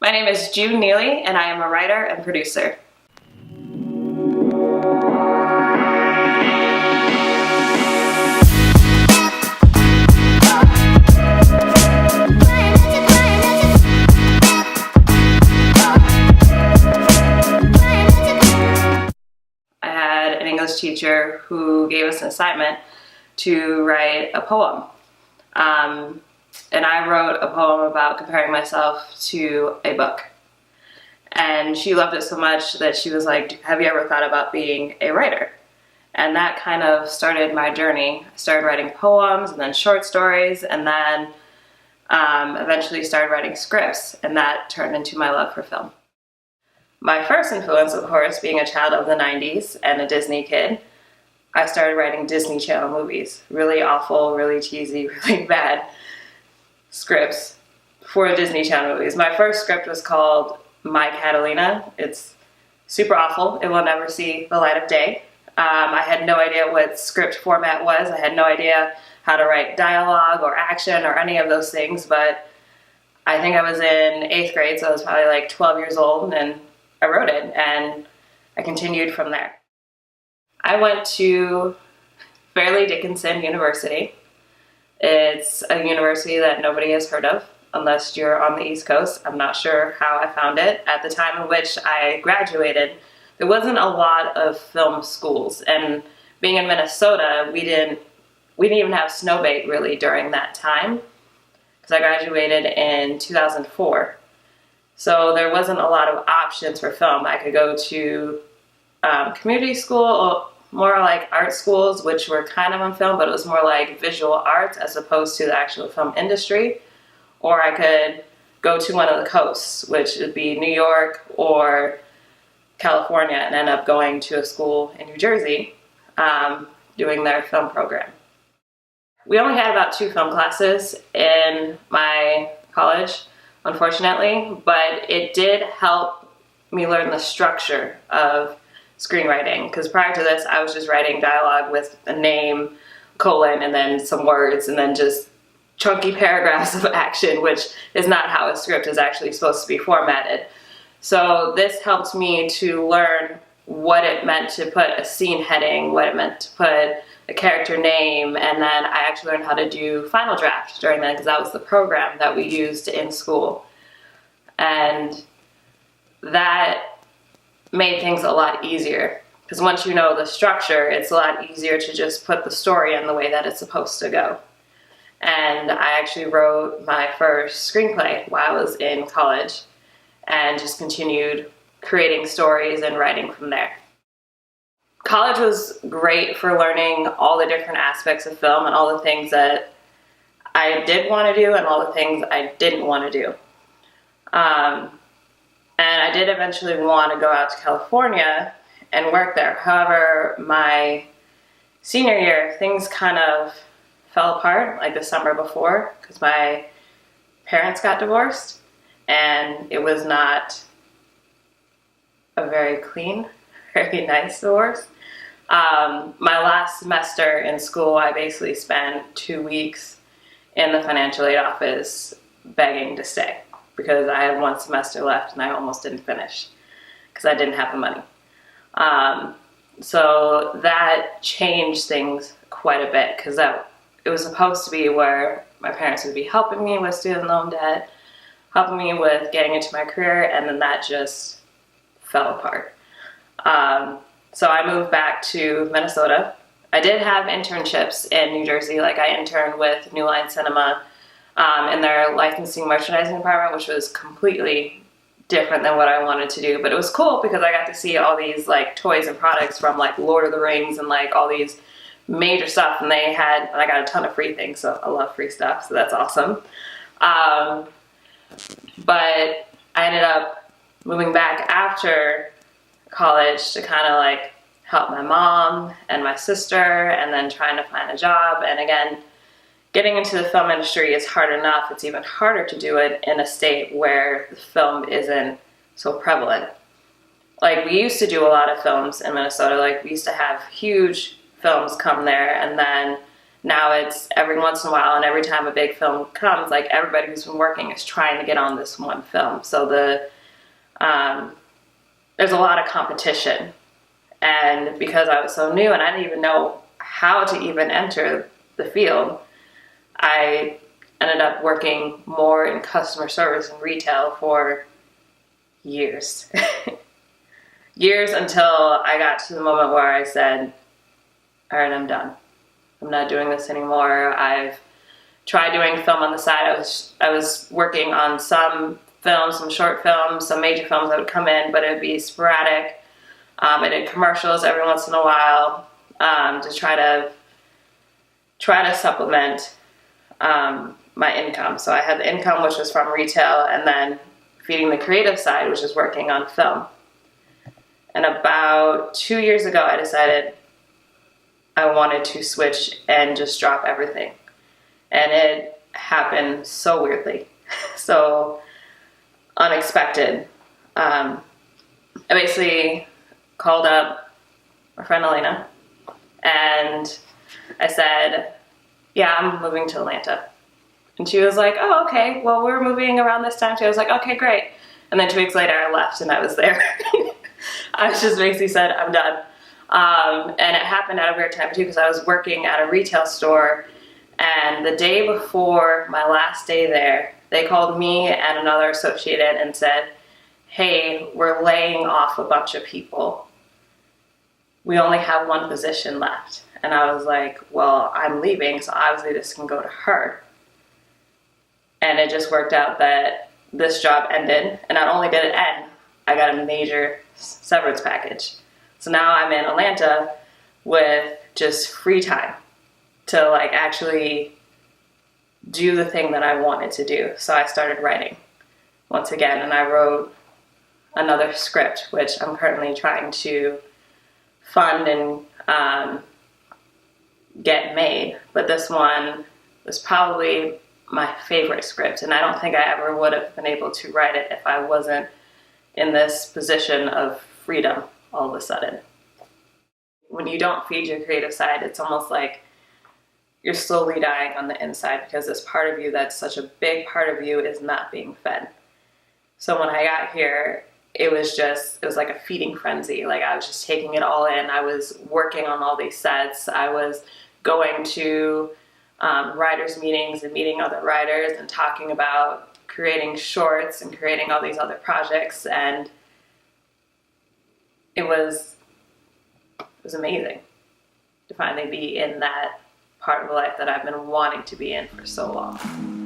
My name is June Neely, and I am a writer and producer. I had an English teacher who gave us an assignment to write a poem. And I wrote a poem about comparing myself to a book. And she loved it so much that she was like, have you ever thought about being a writer? And that kind of started my journey. I started writing poems and then short stories, and then eventually started writing scripts, and that turned into my love for film. My first influence, of course, being a child of the 90s and a Disney kid, I started writing Disney Channel movies. Really awful, really cheesy, really bad scripts for Disney Channel movies. My first script was called myriad. Alaina. It's super awful. It will never see the light of day. I had no idea what script format was. I had no idea how to write dialogue or action or any of those things, but I think I was in 8th grade, so I was probably like 12 years old, and I wrote it, and I continued from there. I went to Fairleigh Dickinson University. It's a university that nobody has heard of unless you're on the East Coast. I'm not sure how I found it. At the time in which I graduated, there wasn't a lot of film schools, and being in Minnesota, we didn't even have snowbait really during that time, because I graduated in 2004. So there wasn't a lot of options for film. I could go to community school, more like art schools, which were kind of on film, but it was more like visual arts as opposed to the actual film industry. Or I could go to one of the coasts, which would be New York or California, and end up going to a school in New Jersey doing their film program. We only had about 2 film classes in my college, unfortunately, but it did help me learn the structure of screenwriting, because prior to this I was just writing dialogue with a name, colon, and then some words, and then just chunky paragraphs of action, which is not how a script is actually supposed to be formatted. So this helped me to learn what it meant to put a scene heading, what it meant to put a character name, and then I actually learned how to do final draft during that, because that was the program that we used in school. And that made things a lot easier, because once you know the structure, it's a lot easier to just put the story in the way that it's supposed to go. And I actually wrote my first screenplay while I was in college, and just continued creating stories and writing from there. College was great for learning all the different aspects of film and all the things that I did want to do and all the things I didn't want to do. And I did eventually want to go out to California and work there. However, my senior year, things kind of fell apart like the summer before, because my parents got divorced, and it was not a very clean, very nice divorce. My last semester in school, I basically spent 2 weeks in the financial aid office begging to stay, because I had 1 semester left and I almost didn't finish because I didn't have the money. So that changed things quite a bit, because it was supposed to be where my parents would be helping me with student loan debt, helping me with getting into my career, and then that just fell apart. So I moved back to Minnesota. I did have internships in New Jersey. Like, I interned with New Line Cinema in their licensing merchandising department, which was completely different than what I wanted to do. But it was cool because I got to see all these like toys and products from like Lord of the Rings and like all these major stuff. And I got a ton of free things, so I love free stuff, so that's awesome. But I ended up moving back after college to kind of like help my mom and my sister, and then trying to find a job. And again, getting into the film industry is hard enough. It's even harder to do it in a state where the film isn't so prevalent. Like, we used to do a lot of films in Minnesota. Like, we used to have huge films come there, and then Now it's every once in a while, and every time a big film comes, like everybody who's been working is trying to get on this one film. So there's a lot of competition. And because I was so new and I didn't even know how to even enter the field, I ended up working more in customer service and retail for years. Years, until I got to the moment where I said, all right, I'm done. I'm not doing this anymore. I've tried doing film on the side. I was working on some films, some short films, some major films that would come in, but it would be sporadic. I did commercials every once in a while to try to supplement my income. So I had the income, which was from retail, and then feeding the creative side, which is working on film. And about 2 years ago, I decided I wanted to switch and just drop everything. And it happened so weirdly, so unexpected. I basically called up my friend Alaina, and I said, yeah, I'm moving to Atlanta. And she was like, oh, okay, well, we're moving around this time too. I was like, okay, great. And then 2 weeks later, I left and I was there. I just basically said, I'm done. And it happened at a weird time too, because I was working at a retail store, and the day before my last day there, they called me and another associate in and said, hey, we're laying off a bunch of people. We only have one position left. And I was like, well, I'm leaving, so obviously this can go to her. And it just worked out that this job ended, and not only did it end, I got a major severance package. So now I'm in Atlanta with just free time to like actually do the thing that I wanted to do. So I started writing once again, and I wrote another script, which I'm currently trying to fund and get made. But this one was probably my favorite script, and I don't think I ever would have been able to write it if I wasn't in this position of freedom all of a sudden. When you don't feed your creative side, it's almost like you're slowly dying on the inside, because this part of you that's such a big part of you is not being fed. So when I got here, it was like a feeding frenzy. Like I was just taking it all in. I was working on all these sets. I was going to writers' meetings and meeting other writers and talking about creating shorts and creating all these other projects, and it was amazing to finally be in that part of life that I've been wanting to be in for so long.